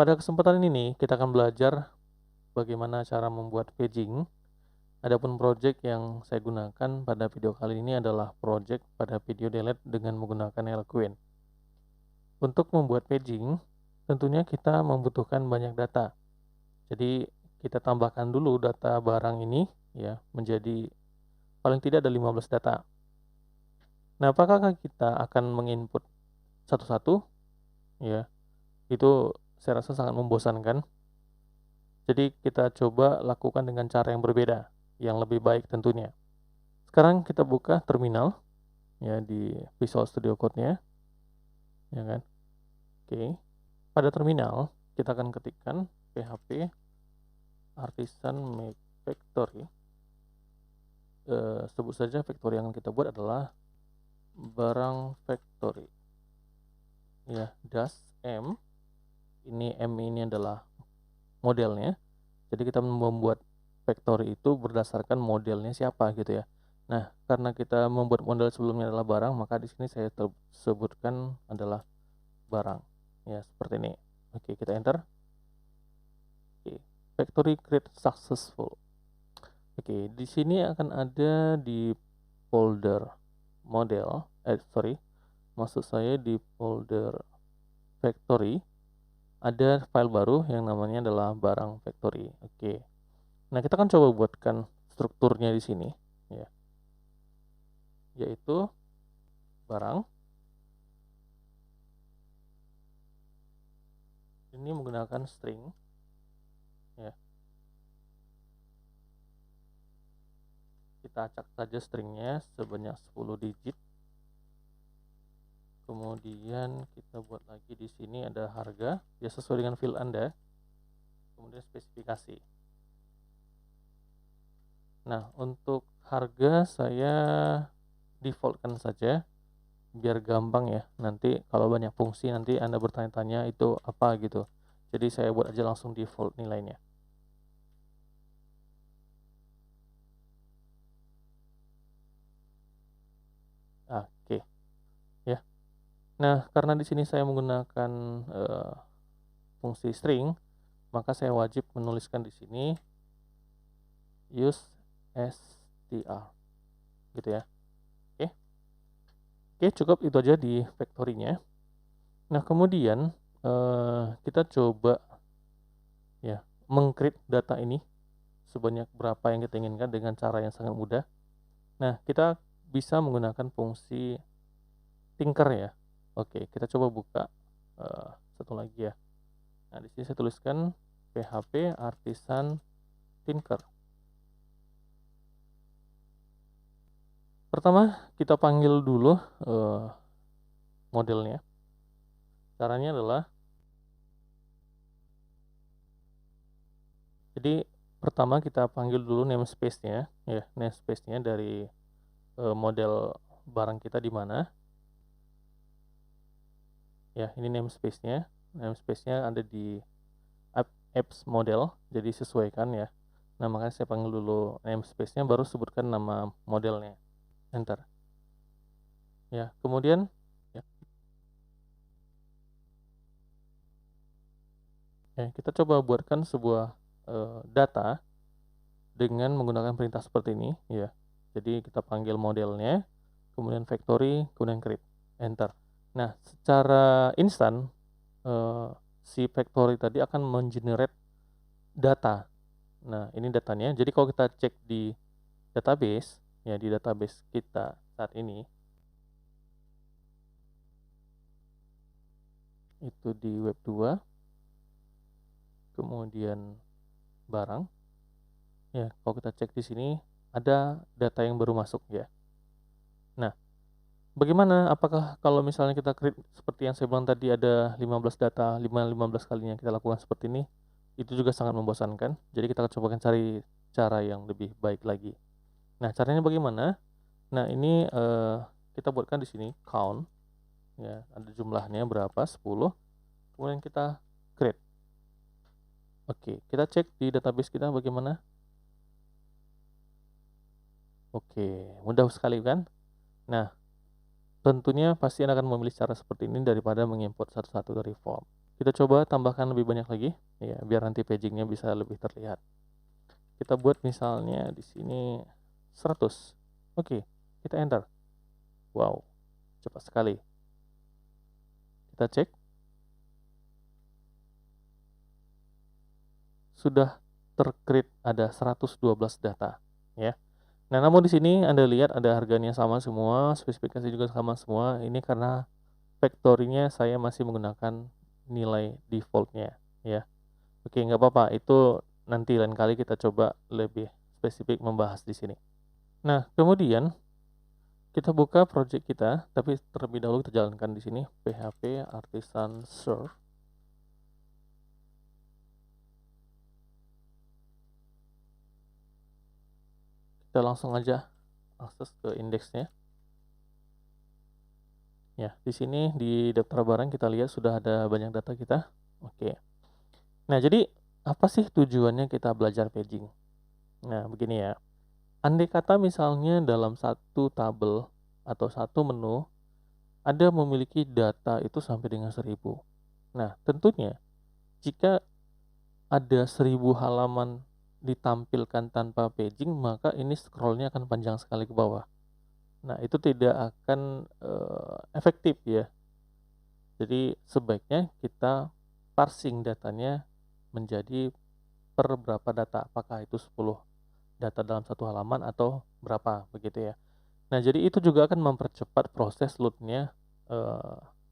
Pada kesempatan ini kita akan belajar bagaimana cara membuat paging. Adapun project yang saya gunakan pada video kali ini adalah project pada video delete dengan menggunakan Eloquent. Untuk membuat paging, tentunya kita membutuhkan banyak data. Jadi kita tambahkan dulu data barang ini ya menjadi paling tidak ada 15 data. Nah, apakah kita akan menginput satu-satu? Ya, itu saya rasa sangat membosankan. Jadi kita coba lakukan dengan cara yang berbeda, yang lebih baik tentunya. Sekarang kita buka terminal ya di Visual Studio Code-nya, ya kan? Oke. Pada terminal kita akan ketikkan php artisan make factory. Sebut saja factory yang kita buat adalah barang factory. Ya, dash m. Ini m ini adalah modelnya. Jadi kita membuat factory itu berdasarkan modelnya siapa gitu ya. Nah, karena kita membuat model sebelumnya adalah barang, maka di sini saya sebutkan adalah barang. Ya, seperti ini. Oke, kita enter. Oke, factory create successful. Oke, di sini akan ada di folder model, maksud saya di folder factory ada file baru yang namanya adalah barang factory. Oke. Nah, kita akan coba buatkan strukturnya di sini ya. Yaitu barang ini menggunakan string ya. Kita acak saja stringnya sebanyak 10 digit. Kemudian kita buat lagi di sini ada harga ya sesuai dengan field Anda. Kemudian spesifikasi. Nah, untuk harga saya defaultkan saja biar gampang ya. Nanti kalau banyak fungsi nanti Anda bertanya-tanya itu apa gitu. Jadi saya buat aja langsung default nilainya. Oke. Ya. Nah, karena di sini saya menggunakan fungsi string, maka saya wajib menuliskan di sini use str gitu ya. Oke, cukup itu aja di factory-nya. Nah, kemudian kita coba ya meng-create data ini sebanyak berapa yang kita inginkan dengan cara yang sangat mudah. Nah, kita bisa menggunakan fungsi tinker ya. Oke, kita coba buka satu lagi ya. Nah, di sini saya tuliskan php artisan tinker. Pertama, kita panggil dulu modelnya. Caranya adalah jadi pertama kita panggil dulu namespace-nya ya, namespace-nya dari model barang kita di mana. Ya, ini namespace-nya. Namespace-nya ada di apps model, jadi sesuaikan ya. Nah, makanya saya panggil dulu namespace-nya baru sebutkan nama modelnya. Enter. Ya, kemudian ya. Ya, kita coba buatkan sebuah data dengan menggunakan perintah seperti ini ya. Jadi kita panggil modelnya, kemudian factory, kemudian create, enter. Nah, secara instan si factory tadi akan mengenerate data. Nah, ini datanya. Jadi kalau kita cek di database, ya di database kita saat ini, itu di web 2, kemudian barang. Ya, kalau kita cek di sini ada data yang baru masuk ya. Nah, bagaimana apakah kalau misalnya kita create seperti yang saya bilang tadi ada 15 data, 15 kalinya kita lakukan seperti ini, itu juga sangat membosankan. Jadi kita coba cari cara yang lebih baik lagi. Nah, caranya bagaimana? Nah, ini kita buatkan di sini count ya, ada jumlahnya berapa? 10. Kemudian kita create. Oke, kita cek di database kita bagaimana? Oke, mudah sekali kan? Nah, tentunya pasti Anda akan memilih cara seperti ini daripada mengimport satu-satu dari form. Kita coba tambahkan lebih banyak lagi, ya, biar nanti pagingnya bisa lebih terlihat. Kita buat misalnya di sini 100. Oke, kita enter. Wow, cepat sekali. Kita cek. Sudah tercreate ada 112 data, ya. Nah, namun di sini Anda lihat ada harganya sama semua, spesifikasi juga sama semua. Ini karena factory-nya saya masih menggunakan nilai default-nya, ya. Oke, nggak apa-apa. Itu nanti lain kali kita coba lebih spesifik membahas di sini. Nah, kemudian kita buka project kita, tapi terlebih dahulu kita jalankan di sini PHP Artisan Serve. Kita langsung aja akses ke indeksnya. Ya, di sini di daftar barang kita lihat sudah ada banyak data kita. Oke. Nah, jadi apa sih tujuannya kita belajar paging? Nah, begini ya. Andai kata misalnya dalam satu tabel atau satu menu ada memiliki data itu sampai dengan 1000. Nah, tentunya jika ada 1000 halaman ditampilkan tanpa paging, maka ini scrollnya akan panjang sekali ke bawah. Nah, itu tidak akan efektif ya. Jadi sebaiknya kita parsing datanya menjadi per berapa data, apakah itu 10 data dalam satu halaman atau berapa begitu ya. Nah, jadi itu juga akan mempercepat proses loadnya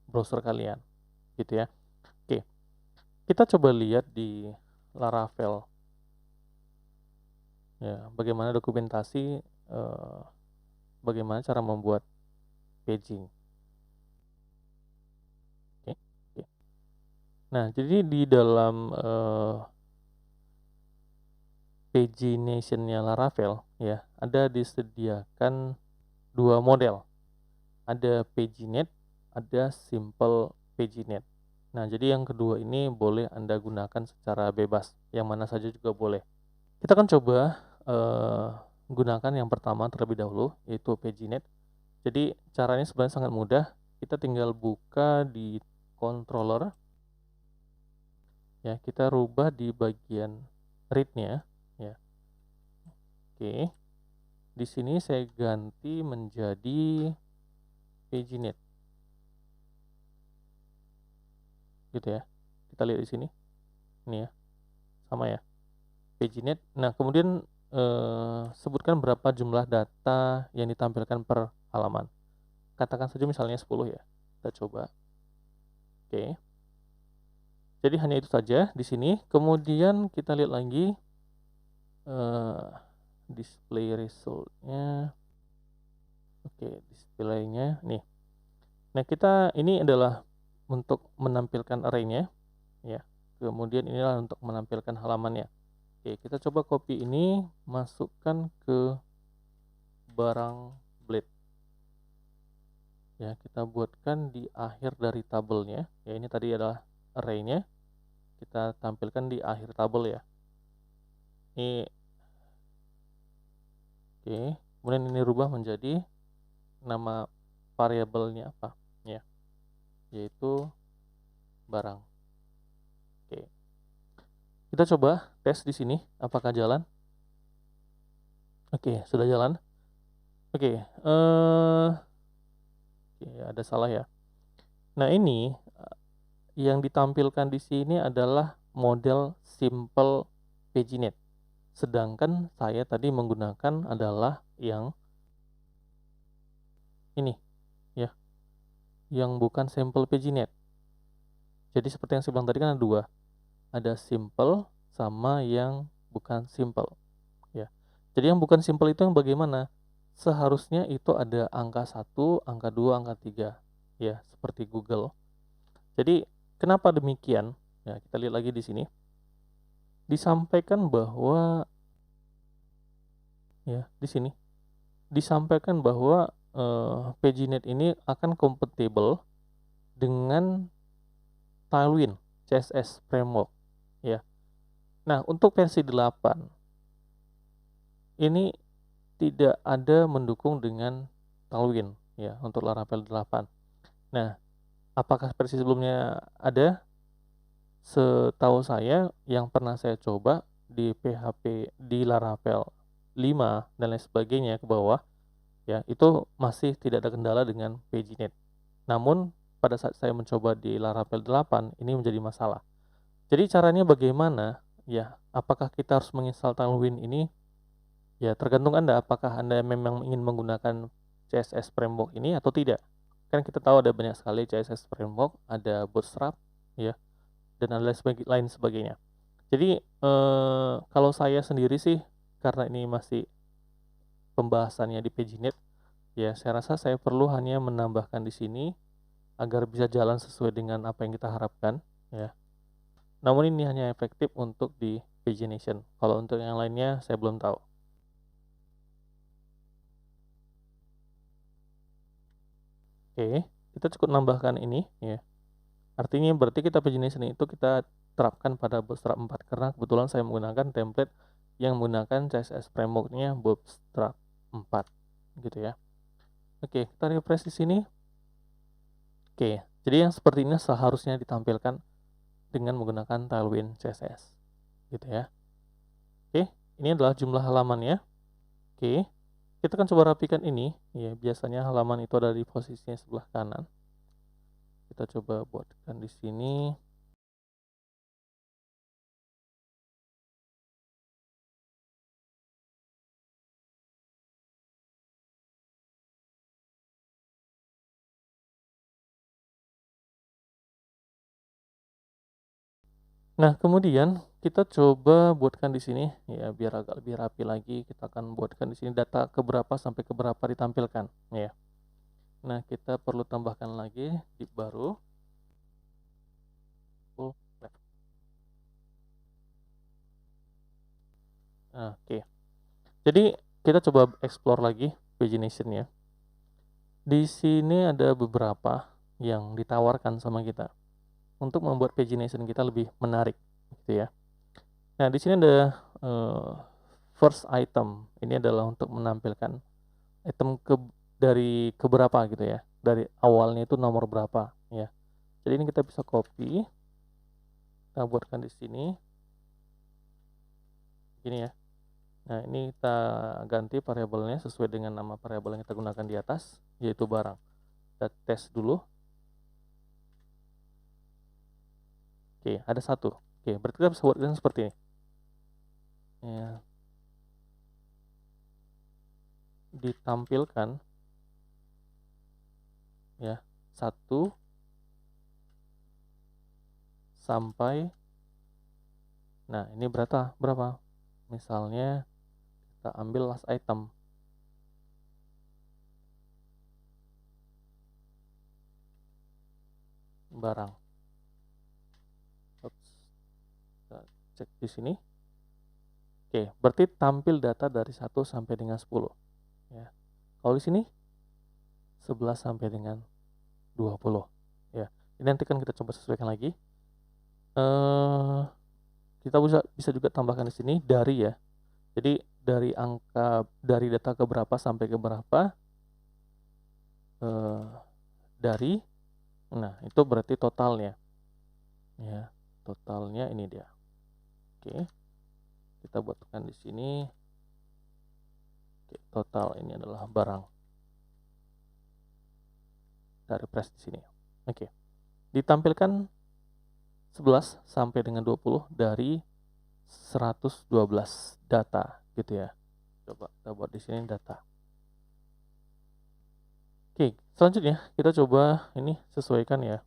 browser kalian gitu ya. Oke, kita coba lihat di Laravel ya, bagaimana dokumentasi bagaimana cara membuat paging. Oke, oke. Nah, jadi di dalam pagination-nya Laravel ya, ada disediakan dua model. Ada Paginet, ada Simple Paginet. Nah, jadi yang kedua ini boleh Anda gunakan secara bebas, yang mana saja juga boleh. Kita akan coba gunakan yang pertama terlebih dahulu, yaitu Paginet. Jadi caranya sebenarnya sangat mudah. Kita tinggal buka di controller, ya, kita rubah di bagian read-nya, ya. Oke, di sini saya ganti menjadi Paginet, gitu ya. Kita lihat di sini, ini ya, sama ya, Paginet. Nah, kemudian sebutkan berapa jumlah data yang ditampilkan per halaman. Katakan saja misalnya 10 ya. Kita coba. Oke. Jadi hanya itu saja di sini. Kemudian kita lihat lagi display resultnya. Oke, displaynya nih. Nah, kita ini adalah untuk menampilkan array-nya ya. Kemudian inilah untuk menampilkan halamannya. Oke, kita coba copy ini, masukkan ke barang blade. Ya, kita buatkan di akhir dari tabelnya. Ya, ini tadi adalah array-nya. Kita tampilkan di akhir tabel ya. Ini oke, kemudian ini rubah menjadi nama variabelnya apa? Ya, yaitu barang. Oke. Kita coba tes di sini apakah jalan. Oke, sudah jalan. Oke, ada salah ya. Nah, ini yang ditampilkan di sini adalah model Simple Paginet. Sedangkan saya tadi menggunakan adalah yang ini ya, yang bukan Simple Paginet. Jadi seperti yang saya bilang tadi kan ada dua. Ada simple sama yang bukan simple ya. Jadi yang bukan simple itu yang bagaimana? Seharusnya itu ada angka 1, angka 2, angka 3 ya, seperti Google. Jadi kenapa demikian? Ya, kita lihat lagi di sini. Disampaikan bahwa ya, di sini disampaikan bahwa Paginet ini akan kompatibel dengan Tailwind CSS framework ya. Nah, untuk versi 8 ini tidak ada mendukung dengan Tailwind ya untuk Laravel 8. Nah, apakah versi sebelumnya ada? Setahu saya yang pernah saya coba di PHP di Laravel 5 dan lain sebagainya ke bawah ya, itu masih tidak ada kendala dengan PageNet. Namun pada saat saya mencoba di Laravel 8 ini menjadi masalah. Jadi caranya bagaimana? Ya, apakah kita harus menginstal Tailwind ini? Ya, tergantung Anda, apakah Anda memang ingin menggunakan CSS framework ini atau tidak. Kan kita tahu ada banyak sekali CSS framework, ada Bootstrap, ya, dan lain sebagainya. Jadi, kalau saya sendiri sih, karena ini masih pembahasannya di PageNet, ya saya rasa saya perlu hanya menambahkan di sini agar bisa jalan sesuai dengan apa yang kita harapkan, ya. Namun ini hanya efektif untuk di pagination. Kalau untuk yang lainnya saya belum tahu. Oke, kita cukup nambahkan ini, ya. Artinya berarti kita pagination itu kita terapkan pada Bootstrap 4 karena kebetulan saya menggunakan template yang menggunakan CSS framework-nya Bootstrap 4 gitu ya. Oke, kita refresh di sini. Oke, jadi yang seperti ini seharusnya ditampilkan dengan menggunakan Tailwind CSS gitu ya. Oke, ini adalah jumlah halamannya. Oke, kita akan coba rapikan ini ya. Biasanya halaman itu ada di posisinya sebelah kanan. Kita coba buatkan di sini. Nah, kemudian kita coba buatkan di sini ya biar agak lebih rapi lagi. Kita akan buatkan di sini data keberapa sampai keberapa ditampilkan ya. Nah, kita perlu tambahkan lagi div baru full left. Nah, oke. Jadi kita coba explore lagi pagination ya. Di sini ada beberapa yang ditawarkan sama kita untuk membuat pagination kita lebih menarik gitu ya. Nah, di sini ada first item. Ini adalah untuk menampilkan item dari keberapa gitu ya. Dari awalnya itu nomor berapa ya. Jadi ini kita bisa copy, kita buatkan di sini. Gini ya. Nah, ini kita ganti variabelnya sesuai dengan nama variabel yang kita gunakan di atas, yaitu barang. Kita tes dulu. Oke, ada satu. Oke, berarti kita bisa buatkan seperti ini. Ya, ditampilkan ya 1 sampai, nah ini berapa misalnya kita ambil last item barang. Oops. Kita cek di sini. Oke, berarti tampil data dari 1 sampai dengan 10 ya. Kalau di sini 11 sampai dengan 20 ya. Ini nanti kan kita coba sesuaikan lagi. Kita bisa juga tambahkan di sini dari ya. Jadi dari data ke berapa sampai ke berapa dari, nah itu berarti totalnya ya. Totalnya ini dia. Oke, kita buatkan di sini. Oke, total ini adalah barang. Kita refresh di sini. Oke, ditampilkan 11 sampai dengan 20 dari 112 data gitu ya. Coba kita buat di sini data. Oke, selanjutnya kita coba ini sesuaikan ya,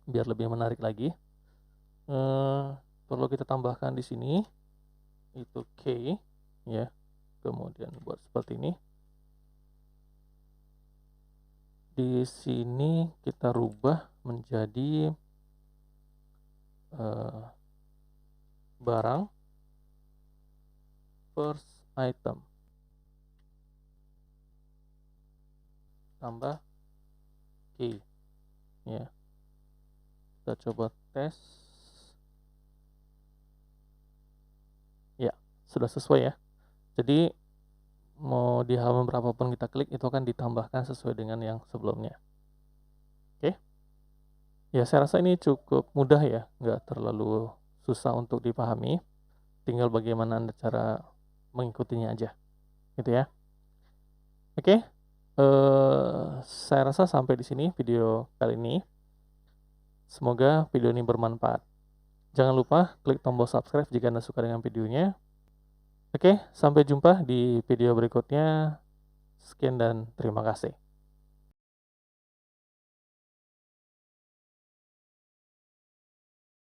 biar lebih menarik lagi. Perlu kita tambahkan di sini itu K ya, kemudian buat seperti ini. Di sini kita rubah menjadi barang first item tambah K ya. Kita coba tes ya, sudah sesuai ya. Jadi mau di halaman berapapun kita klik itu akan ditambahkan sesuai dengan yang sebelumnya. Oke, Ya, saya rasa ini cukup mudah ya, nggak terlalu susah untuk dipahami, tinggal bagaimana Anda cara mengikutinya aja, gitu ya. Oke, saya rasa sampai di sini video kali ini. Semoga video ini bermanfaat. Jangan lupa klik tombol subscribe jika Anda suka dengan videonya. Oke, sampai jumpa di video berikutnya. Sekian dan terima kasih.